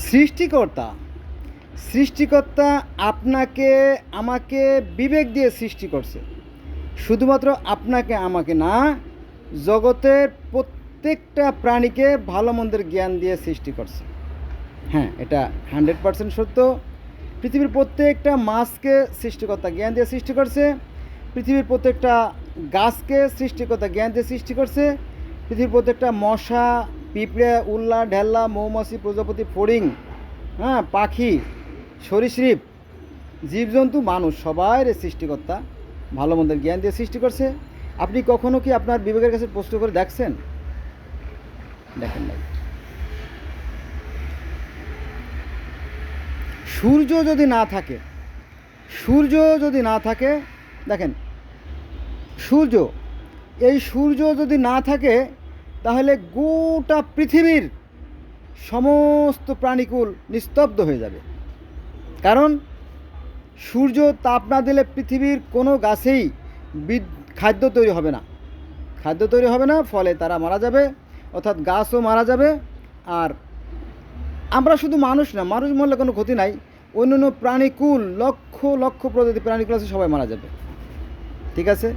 সৃষ্টিকর্তা সৃষ্টিকর্তা আপনাকে আমাকে বিবেক দিয়ে সৃষ্টি করছে। শুধুমাত্র আপনাকে আমাকে না, জগতের প্রত্যেকটা প্রাণীকে ভালো মন্দের জ্ঞান দিয়ে সৃষ্টি করছে। হ্যাঁ, এটা 100% সত্য। পৃথিবীর প্রত্যেকটা মাছকে সৃষ্টিকর্তা জ্ঞান দিয়ে সৃষ্টি করছে। পৃথিবীর প্রত্যেকটা গাছকে সৃষ্টিকর্তা জ্ঞান দিয়ে সৃষ্টি করছে। পৃথিবীর প্রত্যেকটা মশা, পিঁপড়ে, উল্লা, ঢেল্লা, মৌমাছি, প্রজাপতি, ফড়িং, হ্যাঁ, পাখি, সরীসৃপ, জীবজন্তু, মানুষ, সবাই সৃষ্টিকর্তা ভালো মন্দের জ্ঞান দিয়ে সৃষ্টি করছে। আপনি কখনো কি আপনার বিবেকের কাছে প্রশ্ন করে দেখছেন? দেখেন নাই। সূর্য যদি না থাকে, সূর্য যদি না থাকে, দেখেন, সূর্য, এই সূর্য যদি না থাকে তাহলে গোটা পৃথিবীর সমস্ত প্রাণীকুল নিস্তব্ধ হয়ে যাবে। কারণ সূর্য তাপ না দিলে পৃথিবীর কোনো গাছেই খাদ্য তৈরি হবে না, খাদ্য তৈরি হবে না, ফলে তারা মারা যাবে, অর্থাৎ গাছও মারা যাবে। আর আমরা শুধু মানুষ না, মানুষ মরলে কোনো ক্ষতি নাই, অন্যান্য প্রাণীকুল, লক্ষ লক্ষ প্রজাতি প্রাণীকুল আছে, সবাই মারা যাবে। ঠিক আছে?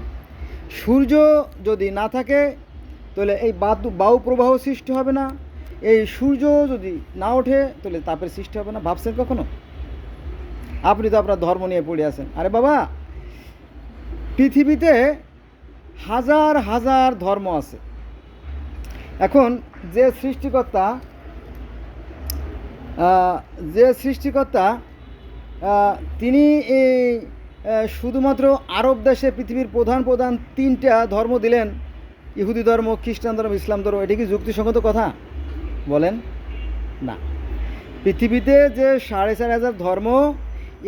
সূর্য যদি না থাকে তাহলে এই বায়ু প্রবাহ সৃষ্টি হবে না। এই সূর্য যদি না ওঠে তাহলে তাপের সৃষ্টি হবে না। ভাবছেন কখনো? আপনি তো আপনার ধর্ম নিয়ে পড়ে আছেন। আরে বাবা, পৃথিবীতে হাজার হাজার ধর্ম আছে। এখন যে সৃষ্টিকর্তা তিনি এই শুধুমাত্র আরব দেশে পৃথিবীর প্রধান প্রধান 3টা ধর্ম দিলেন, ইহুদি ধর্ম, খ্রিস্টান ধর্ম, ইসলাম ধর্ম, এটা কি যুক্তিসঙ্গত কথা? বলেন না। পৃথিবীতে যে 4,500 ধর্ম,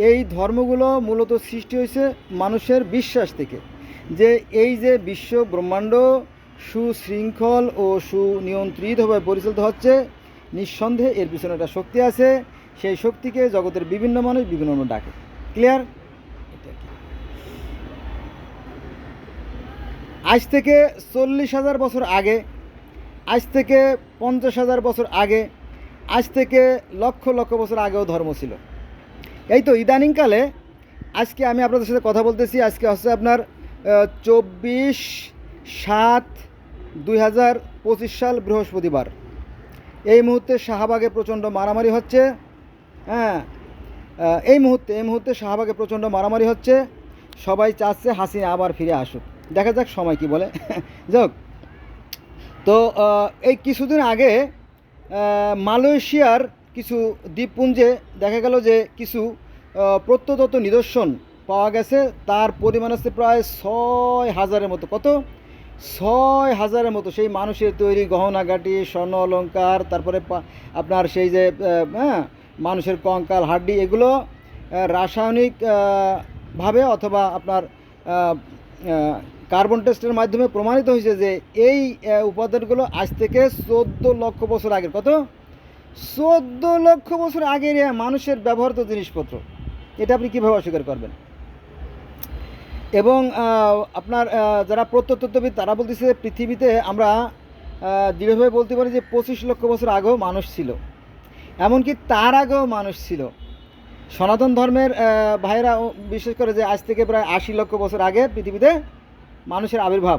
এই ধর্মগুলো মূলত সৃষ্টি হয়েছে মানুষের বিশ্বাস থেকে, যে এই যে বিশ্ব ব্রহ্মাণ্ড সুশৃঙ্খল ও সুনিয়ন্ত্রিতভাবে পরিচালিত হচ্ছে, নিঃসন্দেহে এর পিছনে একটা শক্তি আছে। সেই শক্তিকে জগতের বিভিন্ন মানুষ বিভিন্ন ডাকে। ক্লিয়ার? আজ থেকে 40,000 বছর আগে, আজ থেকে 50,000 বছর আগে, আজ থেকে লক্ষ লক্ষ বছর আগেও ধর্ম ছিল। এই তো ইদানিংকালে, আজকে আমি আপনাদের সাথে কথা বলতেছি, আজকে হচ্ছে আপনার 24/7/2025 সাল, বৃহস্পতিবার। এই মুহূর্তে শাহবাগে প্রচণ্ড মারামারি হচ্ছে। হ্যাঁ, এই মুহূর্তে শাহবাগে প্রচণ্ড মারামারি হচ্ছে। সবাই চাচ্ছে হাসিনা আবার ফিরে আসুক। দেখা যাক সময় কি বলে। যাক, তো এই কিছুদিন আগে মালয়েশিয়ার কিছু দ্বীপপুঞ্জে দেখা গেল যে কিছু প্রত্নতত্ত্ব নিদর্শন পাওয়া গেছে। তার পরিমাণ আছে প্রায় 6,000-এর মতো। কত? 6,000-এর মতো সেই মানুষের তৈরি গহনাগাটি, স্বর্ণ অলঙ্কার, তারপরে আপনার সেই যে মানুষের কঙ্কাল, হাড্ডি, এগুলো রাসায়নিক ভাবে অথবা আপনার কার্বন টেস্টের মাধ্যমে প্রমাণিত হয়েছে যে এই উপাদানগুলো আজ থেকে 14 লক্ষ বছর আগের। কত? 14 লক্ষ বছর আগের মানুষের ব্যবহৃত জিনিসপত্র। এটা আপনি কীভাবে অস্বীকার করবেন? এবং আপনার যারা প্রত্নতত্ত্ববিদ তারা বলতেছে পৃথিবীতে আমরা দৃঢ়ভাবে বলতে পারি যে 25 লক্ষ বছর আগেও মানুষ ছিল, এমনকি তার আগেও মানুষ ছিল। সনাতন ধর্মের ভাইরা বিশেষ করে যে আজ থেকে প্রায় 80 লক্ষ বছর আগে পৃথিবীতে মানুষের আবির্ভাব।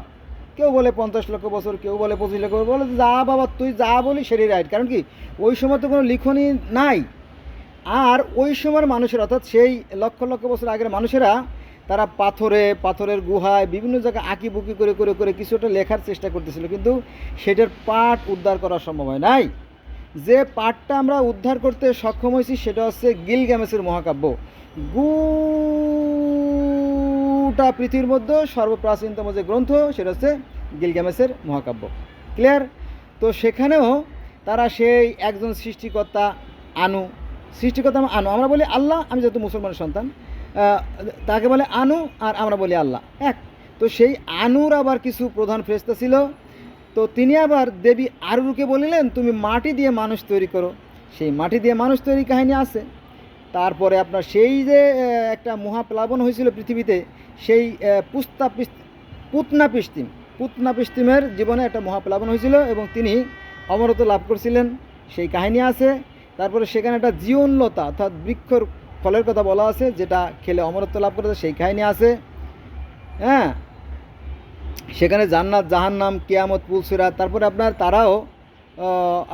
কেউ বলে 50 লক্ষ বছর, কেউ বলে 25 লক্ষ বছর। বলে যা বাবা, তুই যা বলি সেটাই রাইট। কারণ কি, ওই সময় তো কোনো লিখনই নাই। আর ওই সময়ের মানুষের, অর্থাৎ সেই লক্ষ লক্ষ বছর আগের মানুষেরা, তারা পাথরের গুহায় বিভিন্ন জায়গায় আঁকিবুকি করে করে করে কিছুটা লেখার চেষ্টা করতেছিল, কিন্তু সেটার পাঠ উদ্ধার করা সম্ভব হয় নাই। যে পাঠটা আমরা উদ্ধার করতে সক্ষম হয়েছি সেটা হচ্ছে গিলগামেশের মহাকাব্য। গোটা পৃথিবীর মধ্যে সর্বপ্রাচীনতম যে গ্রন্থ সেটা হচ্ছে গিলগামেশের মহাকাব্য। ক্লিয়ার? তো সেখানেও তারা সেই একজন সৃষ্টিকর্তা আমরা বলি আল্লাহ, আমি যেহেতু মুসলমানের সন্তান, তাকে বলে আনু, আর আমরা বলি আল্লাহ এক। তো সেই আনুর আবার কিছু প্রধান ফেরেশতা ছিল। তো তিনি আবার দেবী আরুকে বলিলেন, তুমি মাটি দিয়ে মানুষ তৈরি করো। সেই মাটি দিয়ে মানুষ তৈরি কাহিনী আছে। তারপরে আপনার সেই যে একটা মহাপ্লাবন হয়েছিল পৃথিবীতে, সেই পুতনা পিস্তিমের জীবনে একটা মহাপ্লাবন হয়েছিল এবং তিনি অমরত্ব লাভ করছিলেন, সেই কাহিনী আছে। তারপরে সেখানে একটা জীবনলতা অর্থাৎ বৃক্ষর ফলের কথা বলা আছে, যেটা খেলে অমরত্ব লাভ করে, সেই কাহিনী আছে। হ্যাঁ, সেখানে জান্নাত জাহান্নাম কিয়ামত পুলসিরাত। তারপরে আপনার তারাও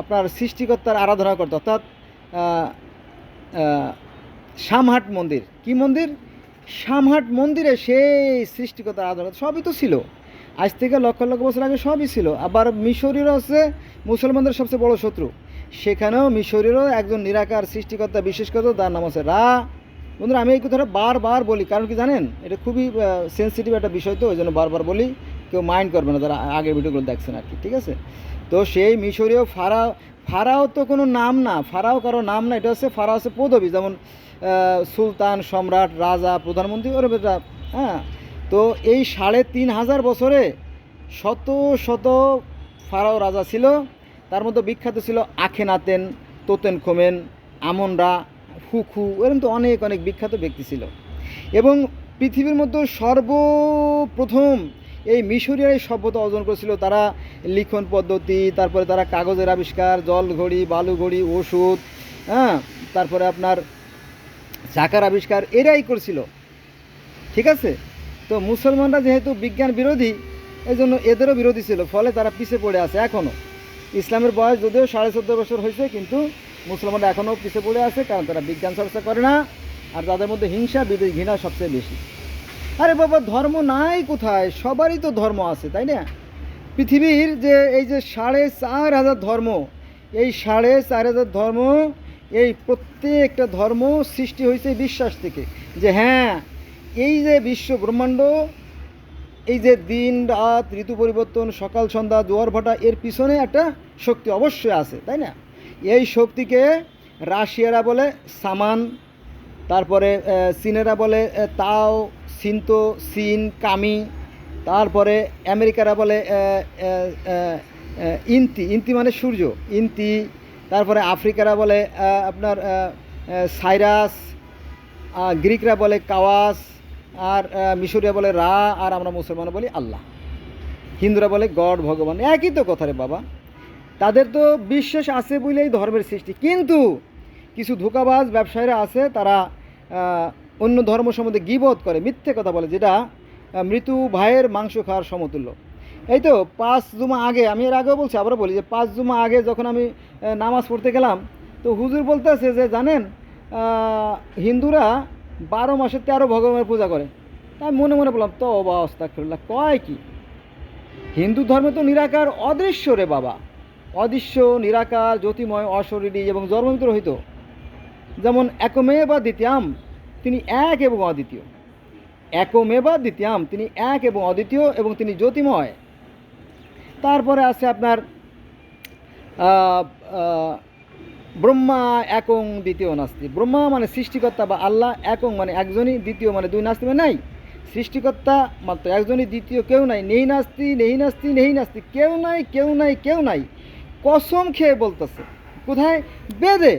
আপনার সৃষ্টিকর্তার আরাধনা করতো, অর্থাৎ শামহাট মন্দির, কি মন্দির? শামহাট মন্দিরে সেই সৃষ্টিকর্তার আরাধনা সবই তো ছিল, আজ থেকে লক্ষ লক্ষ বছর আগে সবই ছিল। আবার মিশরীয়রা হচ্ছে মুসলমানদের সবচেয়ে বড় শত্রু, সেখানেও মিশরীয়রও একজন নিরাকার সৃষ্টিকর্তা বিশেষ করে, তার নাম আছে রা। বন্ধুরা, আমি এই কথাটা বারবার বলি, কারণ কি জানেন, এটা খুবই সেন্সিটিভ একটা বিষয়, তো ওই জন্য বারবার বলি, কেউ মাইন্ড করবে না যারা আগের ভিডিওগুলো দেখছেন আর কি, ঠিক আছে? তো সেই মিশরীয় ফারাও তো কোনো নাম না, ফারাও কারো নাম না, এটা হচ্ছে ফারাও হচ্ছে পদবী, যেমন সুলতান, সম্রাট, রাজা, প্রধানমন্ত্রী, ওর এটা। হ্যাঁ, তো এই ৩,৫০০ বছরে শত শত ফারাও রাজা ছিল, তার মধ্যে বিখ্যাত ছিল আখেনাতেন, তোতেন খোমেন, আমনরা, হুখু, এরকম তো অনেক অনেক বিখ্যাত ব্যক্তি ছিল। এবং পৃথিবীর মধ্যে সর্বপ্রথম এই মিশরীয় সভ্যতা অর্জন করেছিল। তারা লিখন পদ্ধতি, তারপরে তারা কাগজের আবিষ্কার, জল ঘড়ি, বালু ঘড়ি, ওষুধ, হ্যাঁ, তারপরে আপনার চাকার আবিষ্কার, এরাই করছিল, ঠিক আছে? তো মুসলমানরা যেহেতু বিজ্ঞান বিরোধী, এই জন্য এদেরও বিরোধী ছিল, ফলে তারা পিছিয়ে পড়ে আছে এখনও। ইসলামের বয়স যদিও 14.5 বছর হয়েছে, কিন্তু মুসলমানরা এখনও পিছিয়ে পড়ে আছে, কারণ তারা বিজ্ঞান চর্চা করে না, আর তাদের মধ্যে হিংসা, বিদ্বেষ, ঘৃণা সবচেয়ে বেশি। আরে বাবা, ধর্ম নাই কোথায়? সবারই তো ধর্ম আছে, তাই না? পৃথিবীর যে এই যে 4,500 ধর্ম, এই 4,500 ধর্ম, এই প্রত্যেকটা ধর্ম সৃষ্টি হয়েছে বিশ্বাস থেকে, যে হ্যাঁ, এই যে বিশ্ব ব্রহ্মাণ্ড, এই যে দিন রাত, ঋতু পরিবর্তন, সকাল সন্ধ্যা, জোয়ার ভাটা, এর পিছনে একটা শক্তি অবশ্যই আছে, তাই না? এই শক্তিকে রাশিয়ারা বলে সামান, তারপরে চীনেরা বলে তাও, সিনতো, সিন, কামি, তারপরে আমেরিকারা বলে ইন্তি, ইন্তি মানে সূর্য, ইন্তি, তারপরে আফ্রিকারা বলে আপনার সাইরাস, গ্রিকরা বলে কাওয়াস, আর মিশরিয়া বলে রা, আর আমরা মুসলমান বলি আল্লাহ, হিন্দুরা বলে গড, ভগবান, একই তো কথা রে বাবা। তাদের তো বিশ্বাস আছে বলেই ধর্মের সৃষ্টি, কিন্তু কিছু ধোঁকাবাজ ব্যবসায়ীরা আছে, তারা অন্য ধর্ম সম্বন্ধে গীবত করে, মিথ্যে কথা বলে, যেটা মৃত্যু ভাইয়ের মাংস খাওয়ার সমতুল্য। এই তো 5 জুমা আগে, আমি এর আগেও বলছি, আবারও বলি, যে 5 জুমা আগে যখন আমি নামাজ পড়তে গেলাম, তো হুজুর বলতেছে যে জানেন, হিন্দুরা 12 মাসে 13 ভগবানের পূজা করে। তাই মনে মনে বললাম, তো আস্তাগফিরুল্লাহ, কয় কি? হিন্দু ধর্মে তো নিরাকার অদৃশ্য রে বাবা, অদৃশ্য, নিরাকার, জ্যোতিময়, অশরীরী এবং জন্মমৃত্যু রহিত। যেমন একমেবা দ্বিতীয়াম, তিনি এক এবং অদ্বিতীয়। একমেবা দ্বিতীয়াম, তিনি এক এবং অদ্বিতীয়, এবং তিনি জ্যোতিময়। তারপরে আছে আপনার ব্রহ্মা একং দ্বিতীয় নাস্তি। ব্রহ্মা মানে সৃষ্টিকর্তা বা আল্লাহ, একং মানে একজনই, দ্বিতীয় মানে দুই, নাস্তি মানে নাই। সৃষ্টিকর্তা মাত্র একজনই, দ্বিতীয় কেউ নাই। নেই নাস্তি, নেই নাস্তি, নেই নাস্তি, কেউ নাই, কেউ নাই, কেউ নাই। কসম খেয়ে বলতেছে, কোথায়? বেদে।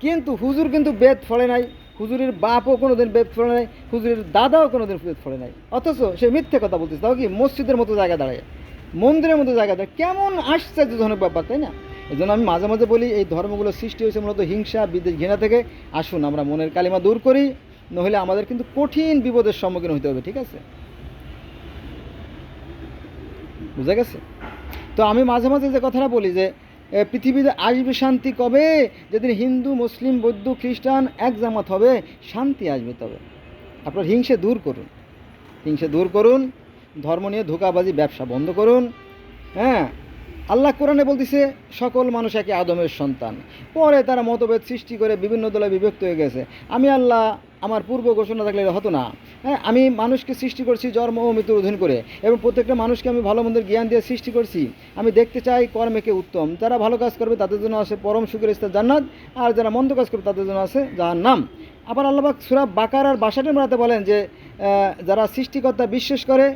কিন্তু হুজুর কিন্তু বেদ ফলে নাই, হুজুরের বাপও কোনোদিন বেদ ফলে নাই, হুজুরের দাদাও কোনোদিন বেদ ফলে নাই, অথচ সে মিথ্যে কথা বলতেছে, তাও কি মসজিদের মতো জায়গা দাঁড়ায়, মন্দিরের মতো জায়গা দাঁড়ায়। কেমন আশ্চর্যজনক ব্যাপার, তাই না? এই জন্য আমি মাঝে মাঝে বলি, এই ধর্মগুলো সৃষ্টি হয়েছে মূলত হিংসা, বিদ্বেষ, ঘৃণা থেকে। আসুন আমরা মনের কালিমা দূর করি, নইলে আমাদের কিন্তু কঠিন বিপদের সম্মুখীন হতে হবে, ঠিক আছে? বুঝা গেছে? তো আমি মাঝে মাঝে যে কথাটা বলি, যে পৃথিবীতে আসবে শান্তি কবে? যেদিন হিন্দু, মুসলিম, বৌদ্ধ, খ্রিস্টান এক জামাত হবে, শান্তি আসবে তবে। আপনার হিংসে দূর করুন, হিংসে দূর করুন, ধর্ম নিয়ে ধোঁকাবাজি ব্যবসা বন্ধ করুন। হ্যাঁ, আল্লাহ কোরআনে বলতেছে সকল মানুষ একই আদমের সন্তান। পরে তারা মতভেদ সৃষ্টি করে বিভিন্ন দলে বিভক্ত হয়ে গেছে। আমি আল্লাহ আমার পূর্ব ঘোষণা থাকলে হতো না। হ্যাঁ, আমি মানুষকে সৃষ্টি করছি জন্ম ও মৃত্যুর অধীন করে, এবং প্রত্যেকটা মানুষকে আমি ভালো মন্দের জ্ঞান দিয়ে সৃষ্টি করছি। আমি দেখতে চাই কর্মেকে উত্তম, যারা ভালো কাজ করবে তাদের জন্য আছে পরম সুখের স্থান জান্নাত, আর যারা মন্দ কাজ করবে তাদের জন্য আছে জাহান্নাম। আবার আল্লাহ পাক সূরা বাকারার 62 নম্বরে বলেন যে যারা সৃষ্টিকর্তা বিশ্বাস করে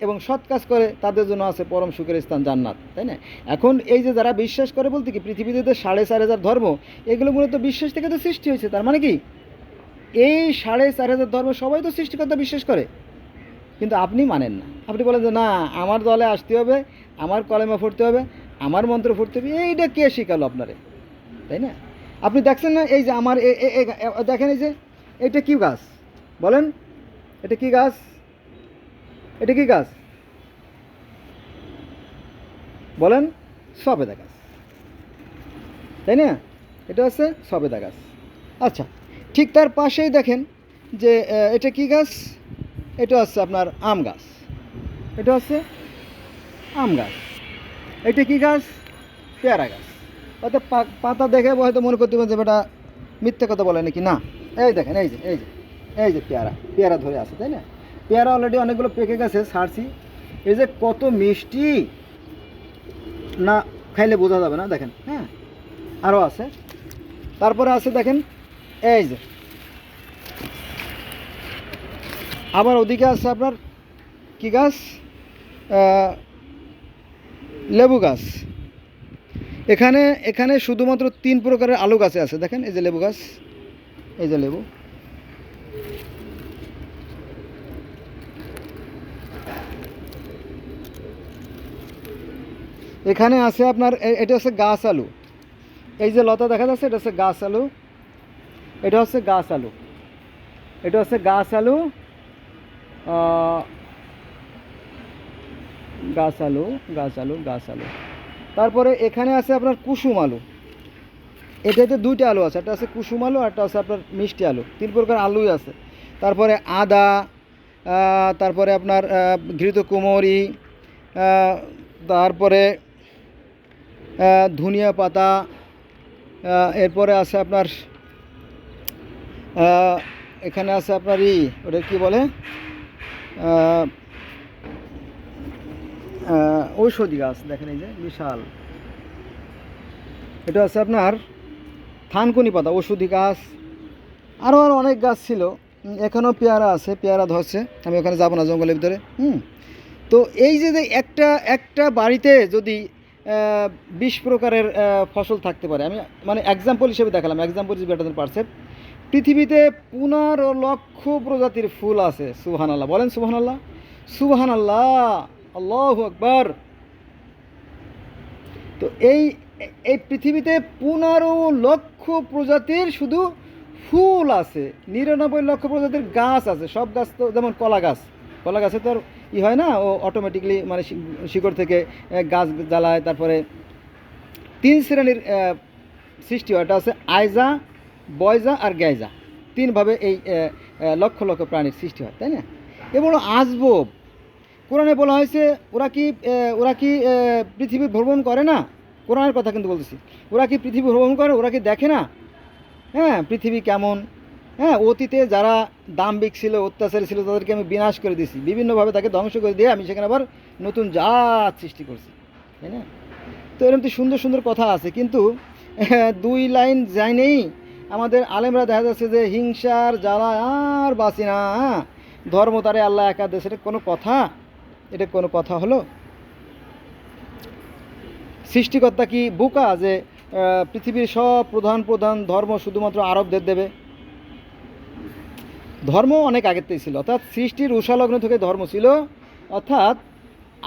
এবং সৎ কাজ করে তাদের জন্য আছে পরম সুখের স্থান জান্নাত, তাই না? এখন এই যে যারা বিশ্বাস করে বলতে কি, পৃথিবীতে 4,500 ধর্ম, এগুলো মূলত বিশ্বাস থেকে তো সৃষ্টি হয়েছে। তার মানে কি, এই 4,500 ধর্ম সবাই তো সৃষ্টিকর্তা বিশ্বাস করে, কিন্তু আপনি মানেন না। আপনি বলেন যে না, আমার দলে আসতে হবে, আমার কলেমা পড়তে হবে, আমার মন্ত্র পড়তে হবে। এইটা কে শেখালো আপনারে, তাই না? আপনি দেখছেন না, এই যে আমার দেখেন, এই যে এটা কি গাছ বলেন? এটা কি গাছ? এটা কি গাছ বলেন? সবেদা গাছ, তাই না? এটা হচ্ছে সবেদা গাছ। আচ্ছা, ঠিক তার পাশেই দেখেন যে এটা কি গাছ? এটা হচ্ছে আপনার আম গাছ। এটা হচ্ছে আম গাছ। এটা কি গাছ? পেয়ারা গাছ। হয়তো পাতা দেখে হয়তো মনে করতে পারেন যে বেটা মিথ্যে কথা বলে নাকি, না। এই দেখেন, এই যে পেয়ারা, পেয়ারা ধরে আছে, তাই না? পেয়ারা অলরেডি অনেকগুলো পেকে গেছে, ছাড়ছি। এই যে কত মিষ্টি, না খাইলে বোঝা যাবে না, দেখেন। হ্যাঁ, আরও আছে। তারপরে আছে দেখেন, এই যে আবার ওদিকে আছে আপনার কি গাছ? লেবু গাছ। এখানে এখানে শুধুমাত্র 3 প্রকারের আলু গাছে আছে, দেখেন। এই যে লেবু গাছ, এই যে লেবু। এখানে আছে আপনার এটা হচ্ছে গাছ আলু। এই যে লতা দেখা যাচ্ছে, এটা হচ্ছে গাছ আলু। এটা হচ্ছে গাছ আলু। এটা হচ্ছে গাছ আলু। গাছ আলু, গাছ আলু, গাছ আলু। তারপরে এখানে আছে আপনার কুসুম আলু। এটাতে 2টা আলু আছে, একটা আছে কুসুম আলু, আর একটা আছে আপনার মিষ্টি আলু। 3 প্রকার আলুই আছে। তারপরে আদা, তারপরে আপনার ঘৃত কুমড়ি, তারপরে ধনিয়া পাতা, এরপরে আছে আপনার এখানে আছে আপনার ওটা কি বলে, ঔষধি গাছ, দেখেন এই যে বিশাল। এটা আছে আপনার থানকুনি পাতা, ঔষধি গাছ। আরও অনেক গাছ ছিল। এখানেও পেয়ারা আছে, পেয়ারা ধরছে। আমি ওখানে যাবো না জঙ্গলের ভিতরে। তো এই যে একটা একটা বাড়িতে যদি 20 প্রকারের ফসল থাকতে পারে, আমি মানে এক্সাম্পল হিসেবে দেখালাম, example is better than percept. পৃথিবীতে 15 লক্ষ প্রজাতির ফুল আছে। সুবহানাল্লাহ বলেন, সুবহানাল্লাহ, সুবহানাল্লাহ, আল্লাহু আকবার। তো এই এই পৃথিবীতে 15 লক্ষ প্রজাতির শুধু ফুল আছে, 99 লক্ষ প্রজাতির গাছ আছে। সব গাছ তো, যেমন কলা গাছ, কলা গাছে তো আর হয় না, ও অটোমেটিকলি মানে শিকড় থেকে গাছ জ্বালায়। তারপরে 3 শ্রেণীর সৃষ্টি হয়, এটা হচ্ছে আয়জা, বয়জা আর গ্যায়জা। 3ভাবে এই লক্ষ লক্ষ প্রাণীর সৃষ্টি হয়, তাই না? এবং আজব কোরআনে বলা হয়েছে, ওরা কি পৃথিবী ভ্রমণ করে না? কোরআনের কথা কিন্তু বলতেছি। ওরা কি পৃথিবী ভ্রমণ করে? ওরা কি দেখে না? হ্যাঁ, পৃথিবী কেমন। হ্যাঁ, অতীতে যারা দাম্ভিক ছিল, অত্যাচারী ছিল, তাদেরকে আমি বিনাশ করে দিয়েছি, বিভিন্নভাবে তাকে ধ্বংস করে দিয়ে আমি সেখানে আবার নতুন জাত সৃষ্টি করছি, তাই না? তো এরকম তো সুন্দর সুন্দর কথা আছে, কিন্তু 2 লাইন যাই নেই আমাদের আলেমরা দেখা যাচ্ছে যে হিংসার জ্বালা আর বাঁচি না, ধর্ম তারে আল্লাহ একা দেশ। এটা কোনো কথা? এটা কোনো কথা হলো? সৃষ্টিকর্তা কি বোকা যে পৃথিবীর সব প্রধান প্রধান ধর্ম শুধুমাত্র আরবদের দেবে? ধর্ম অনেক আগের থেকেই ছিল, অর্থাৎ সৃষ্টির উষালগ্ন থেকে ধর্ম ছিল। অর্থাৎ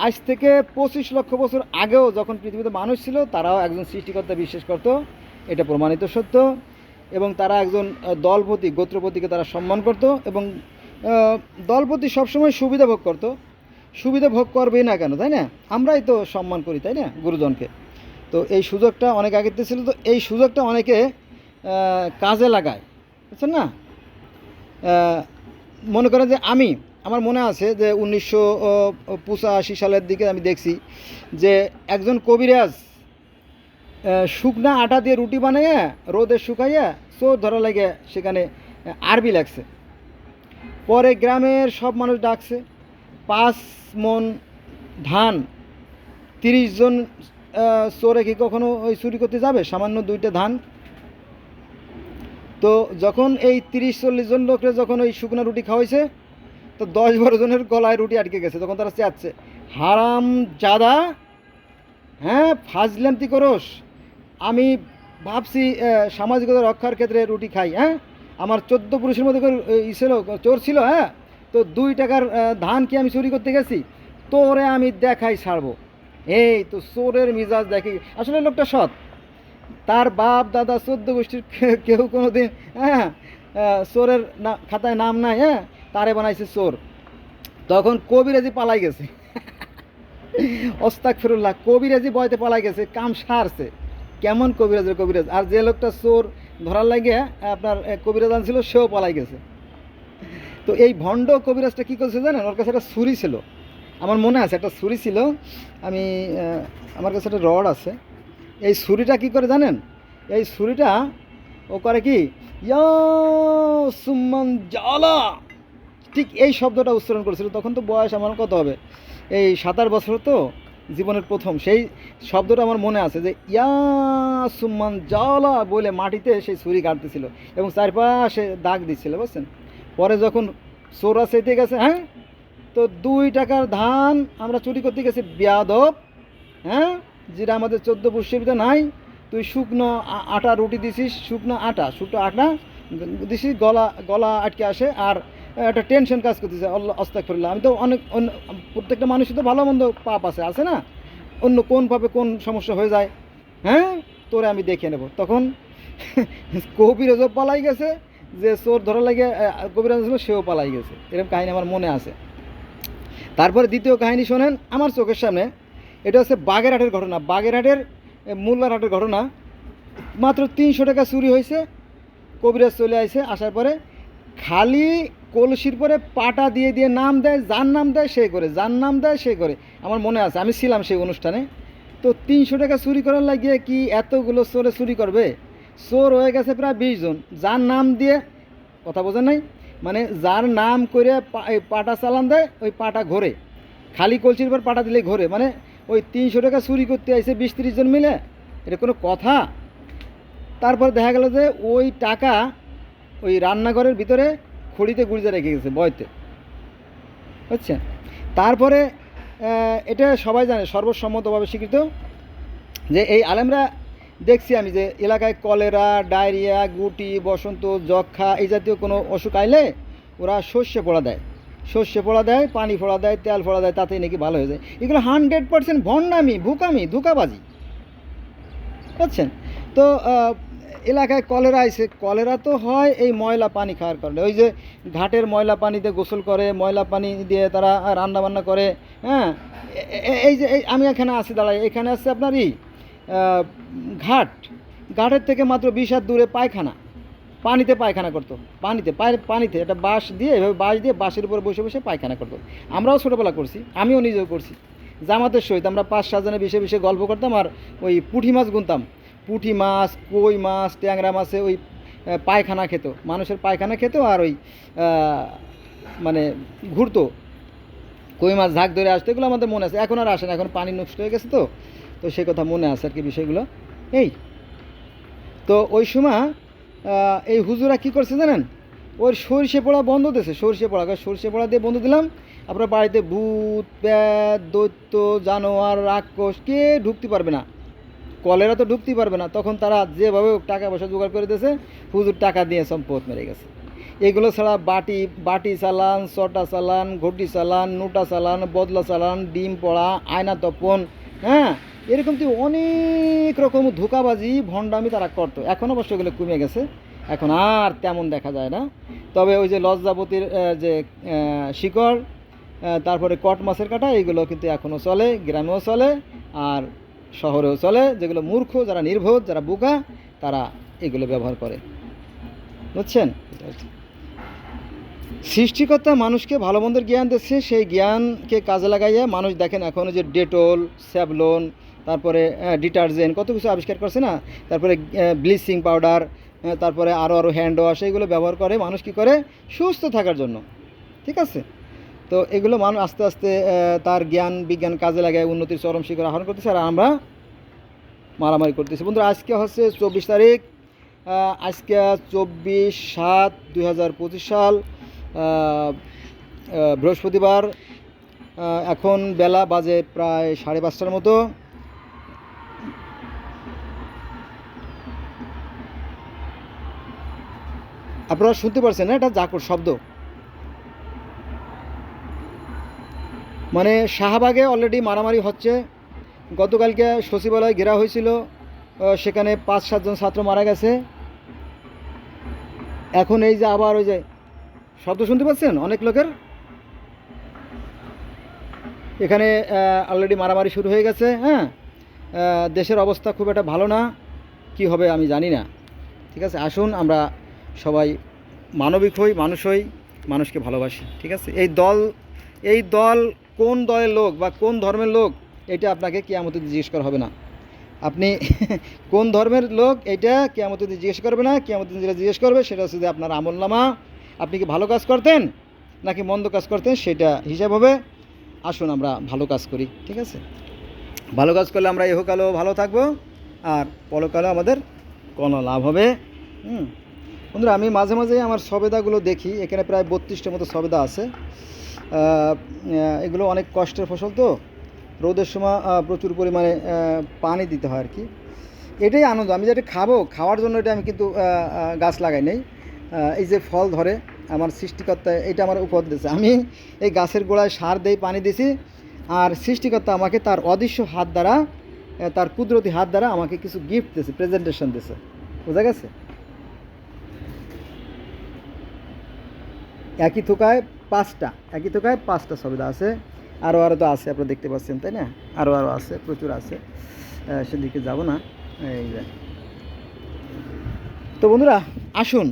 আজ থেকে 25 লক্ষ বছর আগেও যখন পৃথিবীতে মানুষ ছিল, তারাও একজন সৃষ্টিকর্তা বিশ্বাস করত, এটা প্রমাণিত সত্য। এবং তারা একজন দলপতি, গোত্রপতিকে তারা সম্মান করত, এবং দলপতি সবসময় সুবিধা ভোগ করত। সুবিধা ভোগ করবেই না কেন, তাই না? আমরাই তো সম্মান করি, তাই না, গুরুজনকে। তো এই সুযোগটা অনেক আগের থেকে ছিল। তো এই সুযোগটা অনেকে কাজে লাগায়, বুঝছেন না? মনে করেন যে আমার মনে আছে যে 1985 সালের দিকে আমি দেখছি যে একজন কবিরাজ শুকনা আটা দিয়ে রুটি বানাইয়া রোদে শুকাইয়া চোর ধরা লাগে সেখানে আরবি লাগছে। পরে গ্রামের সব মানুষ ডাকছে, 5 মণ ধান 30 জন চোরে কি কখনো ওই চুরি করতে যাবে? সামান্য 2টা ধান। তো যখন এই 30-40 জন লোকরে যখন ওই শুকনো রুটি খাওয়াইছে, তো 10-12 জনের গলায় রুটি আটকে গেছে। তখন তারা চেঁচাচ্ছে, হারাম জাদা, হ্যাঁ ফাজলামতি করস। আমি ভাবছি সামাজিকতা রক্ষার ক্ষেত্রে রুটি খাই, হ্যাঁ আমার 14 পুরুষের মধ্যে ছিল, চোর ছিল, হ্যাঁ তো 2 টাকার ধান কি আমি চুরি করতে গেছি? তোরে আমি দেখাই ছাড়বো। এই তো চোরের মিজাজ দেখি। আসলে লোকটা সৎ, তার বাপ দাদা 14 গোষ্ঠীর কেউ কোনো দিন, হ্যাঁ, চোরের খাতায় নাম নাই, হ্যাঁ, তারে বানাইছে চোর। তখন কবিরাজি পালাই গেছে। অস্তাগফিরুল্লাহ, কবিরাজি বয়তে পালাই গেছে, কাম সারছে। কেমন কবিরাজের কবিরাজ! আর যে লোকটা চোর ধরার লাগে আপনার কবিরাজ আনছিল, সেও পালাই গেছে। তো এই ভণ্ড কবিরাজটা কী করছে জানেন? ওর কাছে একটা ছুরি ছিল, আমার মনে আছে একটা ছুরি ছিল। আমি আমার কাছে একটা রড আছে। এই ছুরিটা কী করে জানেন? এই ছুরিটা ও করে কি, ইয়া সুম্মান জালা, ঠিক এই শব্দটা উচ্চারণ করেছিল। তখন তো বয়স আমার কত হবে, এই 27 বছর, তো জীবনের প্রথম সেই শব্দটা আমার মনে আছে, যে ইয়া সুম্মান জালা বলে মাটিতে সেই ছুরি কাটতেছিল এবং চারপাশে দাগ দিচ্ছিল, বুঝছেন? পরে যখন চোরা চাইতে গেছে, হ্যাঁ, তো 2 টাকার ধান আমরা চুরি করতে গেছি, বেয়াদব, হ্যাঁ, যেটা আমাদের 14 পুষ্যের ভিতরে নাই। তুই শুকনো আটা রুটি দিছিস, শুকনো আটা দিছিস, গলা গলা আটকে আসে, আর একটা টেনশন কাজ করতেছে। আল্লাহ আস্তাগফিরুল্লাহ। আমি তো অনেক প্রত্যেকটা মানুষের তো ভালো মন্দ পাপ আছে না, অন্য কোন পাপে কোন সমস্যা হয়ে যায়, হ্যাঁ, তোরে আমি দেখে নেব। তখন কবিরাজও পালাই গেছে, যে চোর ধরা লাগে কবিরাজ ছিল, সেও পালাই গেছে। এরকম কাহিনী আমার মনে আছে। তারপরে দ্বিতীয় কাহিনী শোনেন আমার চোখের সামনে। এটা হচ্ছে বাগেরহাটের ঘটনা, বাগেরহাটের মোল্লার হাটের ঘটনা। মাত্র 300 টাকা চুরি হয়েছে। কবিরাজ চলে আসে, আসার পরে খালি কলসির পরে পাটা দিয়ে দিয়ে নাম দেয়, যার নাম দেয় সে করে, যার নাম দেয় সে করে। আমার মনে আছে, আমি ছিলাম সেই অনুষ্ঠানে। তো 300 টাকা চুরি করার লাগিয়ে কি এতগুলো চোরে চুরি করবে? চোর হয়ে গেছে প্রায় 20 জন। যার নাম দিয়ে, কথা বোঝেন নাই, মানে যার নাম করে পাটা চালান দেয়, ওই পাটা ঘোরে, খালি কলসির পর পাটা দিলেই ঘোরে। মানে ওই 300 টাকা চুরি করতে আইছে 20-30 জন মিলে, এটা কোনো কথা? তারপর দেখা গেল যে ওই টাকা ওই রান্নাঘরের ভিতরে খড়িতে গুঁজে রেখে গেছে বয়তে, বুঝছেন? তারপরে এটা সবাই জানে, সর্বসম্মতভাবে স্বীকৃত, যে এই আলেমরা দেখছি আমি যে এলাকায় কলেরা, ডায়রিয়া, গুটি, বসন্ত, যক্ষা এই জাতীয় কোনো অসুখ আইলে ওরা সর্ষে পোড়া দেয়, সর্ষে পোড়া দেয়, পানি ফোড়া দেয়, তেল ফোড়া দেয়, তাতেই নাকি ভালো হয়ে যায়। এগুলো 100% ভণ্ডামি, ভুকামি, ধোঁকাবাজি, বুঝছেন? তো এলাকায় কলেরা আইছে, কলেরা তো হয় এই ময়লা পানি খাওয়ার কারণে। ওই যে ঘাটের ময়লা পানিতে গোসল করে, ময়লা পানি দিয়ে তারা রান্না বান্না করে, হ্যাঁ। এই যে আমি এখানে আছি দাঁড়াই, এখানে আছে আপনার ঘাট, ঘাটের থেকে মাত্র 20 হাত দূরে পায়খানা, পানিতে পায়খানা করতো, পানিতে একটা বাঁশ দিয়ে, এভাবে বাঁশ দিয়ে বাঁশের উপর বসে বসে পায়খানা করতো। আমরাও ছোটোবেলা করছি, আমিও নিজেও করছি। জামাতের সহিত আমরা 5-7 জনে বেশি গল্প করতাম, আর ওই পুঁটি মাছ গুনতাম, পুঁটি মাছ, কই মাছ, ট্যাংরা মাছে ওই পায়খানা খেত, মানুষের পায়খানা খেত, আর ওই মানে ঘুরতো, কই মাছ ঝাঁক ধরে আসতো। এগুলো আমাদের মনে আছে, এখন আর আসে না, এখন পানি নষ্ট হয়ে গেছে, তো সে কথা মনে আছে আর কি বিষয়গুলো। এই তো ওই সময় এই হুজুরা কী করছে জানেন? ওর সরষে পোড়া বন্ধ দিয়েছে, সরষে পোড়া দিয়ে বন্ধ দিলাম। আপনার বাড়িতে ভূত, প্যাত, দৈত্য, জানোয়ার, রাক্ষস কে ঢুকতে পারবে না, কলেরা তো ঢুকতে পারবে না। তখন তারা যেভাবে টাকা পয়সা জোগাড় করে দিয়েছে, হুজুর টাকা দিয়ে সম্পদ মেরে গেছে। এগুলো ছাড়া বাটি চালান, চটা চালান, ঘটি চালান, নোটা চালান, বদলা চালান, ডিম পড়া, আয়না তপন, হ্যাঁ, এরকম তো অনেক রকম ধোঁকাবাজি, ভণ্ডামি তারা করতো। এখন অবশ্য এগুলো কমে গেছে, এখন আর তেমন দেখা যায় না। তবে ওই যে লজ্জাবতীর যে শিকড়, তারপরে কট মাছের কাঁটা, এইগুলো কিন্তু এখনও চলে, গ্রামেও চলে আর শহরেও চলে। যেগুলো মূর্খ, যারা নির্বোধ, যারা বোকা, তারা এগুলো ব্যবহার করে, বুঝছেন? সৃষ্টিকর্তা মানুষকে ভালো মন্দের জ্ঞান দিচ্ছে, সেই জ্ঞানকে কাজে লাগাইয়া মানুষ দেখেন এখন যে ডেটল, স্যাভলন, তারপরে ডিটারজেন্ট, কত কিছু আবিষ্কার করছে না, তারপরে ব্লিচিং পাউডার, তারপরে আরও হ্যান্ড ওয়াশ, এইগুলো ব্যবহার করে মানুষ কী করে, সুস্থ থাকার জন্য, ঠিক আছে? তো এগুলো মানুষ আস্তে আস্তে তার জ্ঞান বিজ্ঞান কাজে লাগায় উন্নতির চরম শিখর আহরণ করতেছে, আর আমরা মারামারি করতেছি। বন্ধুরা, আজকে হচ্ছে 24 তারিখ, আজকে 24/7/2025 সাল, বৃহস্পতিবার। এখন বেলা বাজে প্রায় 5:30টার মতো। আপনারা শুনতে পারছেন না? এটা জাকর শব্দ। মানে শাহবাগে অলরেডি মারামারি হচ্ছে। গতকালকে সচিবালয় ঘেরা হয়েছিল, সেখানে 5-7 জন ছাত্র মারা গেছে। এখন এই যে আবার ওই যে শব্দ শুনতে পাচ্ছেন অনেক লোকের, এখানে অলরেডি মারামারি শুরু হয়ে গেছে। হ্যাঁ, দেশের অবস্থা খুব একটা ভালো না, কি হবে আমি জানি না। ঠিক আছে, আসুন আমরা সবাই মানবিক হই, মানুষ হই, মানুষকে ভালোবাসি। ঠিক আছে, এই দল কোন দলের লোক বা কোন ধর্মের লোক এটা আপনাকে কিয়ামতে জিজ্ঞেস করা হবে না। আপনি কোন ধর্মের লোক এটা কিয়ামতে জিজ্ঞেস করবে না। কিয়ামতে যেটা জিজ্ঞেস করবে সেটা হচ্ছে যে আপনার আমলনামা, আপনি কি ভালো কাজ করতেন নাকি মন্দ কাজ করতেন সেটা হিসাব হবে। আসুন আমরা ভালো কাজ করি। ঠিক আছে, ভালো কাজ করলে আমরা ইহকালেও ভালো থাকবো আর পরকালেও আমাদের কোনো লাভ হবে। বন্ধুরা, আমি মাঝে মাঝে আমার সবেদাগুলো দেখি, এখানে প্রায় 32টার মতো সবেদা আছে। এগুলো অনেক কষ্টের ফসল, তো রোদের সময় প্রচুর পরিমাণে পানি দিতে হয় আর কি। এটাই আনন্দ, আমি যেটা খাওয়ার জন্য এটা আমি কিন্তু গাছ লাগাই নাই। এই যে ফল ধরে আমার সৃষ্টিকর্তা এটা আমার উপহার দিয়েছে। আমি এই গাছের গোড়ায় সার দেই, পানি দিছি, আর সৃষ্টিকর্তা আমাকে তার অদৃশ্য হাত দ্বারা, তার কুদরতি হাত দ্বারা আমাকে কিছু গিফট দিয়েছে, প্রেজেন্টেশন দিয়েছে। বোঝা গেছে? একই থোকায় পাঁচটা সবেদা আছে। আরও তো আছে, আপনারা দেখতে পাচ্ছেন, তাই না? আরও আছে, প্রচুর আছে, সেদিকে যাব না। এই যে তো বন্ধুরা, আসুন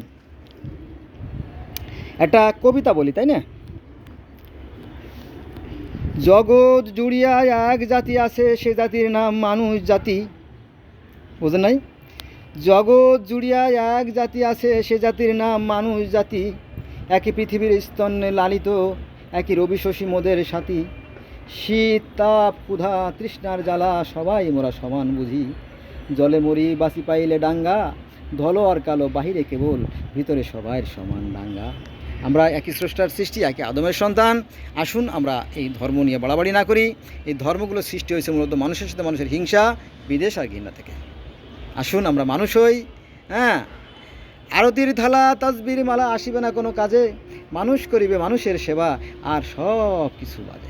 একটা কবিতা বলি, তাই না? জগৎ জুড়িয়া এক জাতি আছে, সে জাতির নাম মানুষ জাতি। বোঝেন নাই? জগৎ জুড়িয়া এক জাতি আছে, সে জাতির নাম মানুষ জাতি। একই পৃথিবীর স্তন্যে লালিত, একই রবি শশী মোদের সাথী। শীত তাপ ক্ষুধা তৃষ্ণার জ্বালা, সবাই মোরা সমান বুঝি। জলে মরি বাঁচি পাইলে ডাঙ্গা, ধলো আর কালো বাহিরে কেবল, ভিতরে সবাই সমান ডাঙ্গা। আমরা একই স্রষ্টার সৃষ্টি, একই আদমের সন্তান। আসুন আমরা এই ধর্ম নিয়ে বাড়াবাড়ি না করি। এই ধর্মগুলো সৃষ্টি হয়েছে মূলত মানুষের সাথে মানুষের হিংসা, বিদ্বেষ আর ঘৃণা থেকে। আসুন আমরা মানুষ হই। হ্যাঁ, আরতির থালা তাসবির মালা আসিবে না কোনো কাজে, মানুষ করিবে মানুষের সেবা আর সব কিছু বাজে।